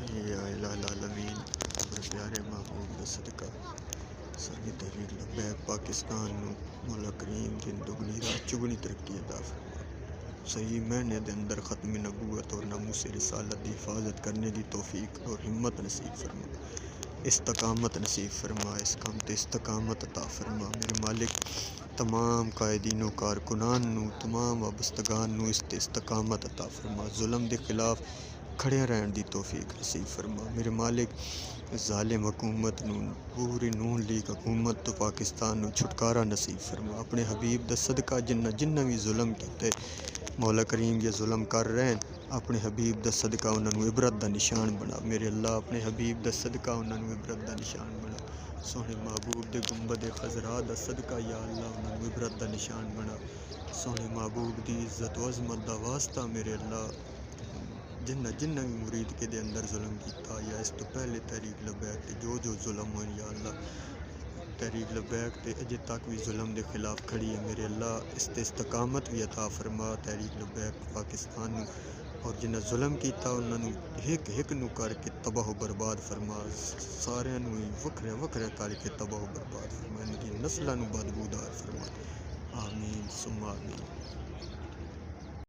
یا الہ العالمین، اپنے پیارے محبوب کا صدقہ ساری تحریک لبیک پاکستان نو مولا کریم دن دگنی رات چگنی ترقی عطا فرما۔ صحیح معنی دے اندر ختم نبوت اور ناموس رسالت دی حفاظت کرنے دی توفیق اور ہمت نصیب فرما، استقامت نصیب فرما، اس کام تے استقامت عطا فرما۔ میرے مالک تمام قائدین و کارکنان نو، تمام وابستگان نو اس تے استقامت عطا فرما، ظلم دے خلاف کھڑے رہن دی توفیق نصیب فرما۔ میرے مالک ظالم حکومت نو، پوری نون لیگ حکومت تو پاکستان نو چھٹکارا نصیب فرما۔ اپنے حبیب دا صدقہ جنہ بھی ظلم کیتے مولا کریم یہ ظلم کر رہے ہیں، اپنے حبیب دا صدقہ انہاں نو عبرت دا نشان بنا۔ میرے اللہ اپنے حبیب دا صدقہ انہاں نو عبرت دا نشان بنا۔ سونے محبوب دے گنبد خضرا دا صدقہ یا اللہ انہاں نو عبرت دا نشان بنا۔ سونے محبوب دی عزت و عظمت دا واسطہ میرے اللہ جنہ بھی مرید کے دے اندر ظلم کیتا یا اس تو پہلے تحریک لبیک تے جو ظلم ہوئے یا اللہ تحریک لبیک تے اجے تک بھی ظلم دے خلاف کھڑی ہے، میرے اللہ اس تے استقامت بھی عطا فرما تحریک لبیک پاکستان نو، اور جنہ ظلم کیتا انہاں نو ہک نو کر کے تباہ و برباد فرما، سارے نو وکھرے کر کے تباہ و برباد فرما، ان دی نسلاں نو بدبودار فرما، آمین ثم آمین۔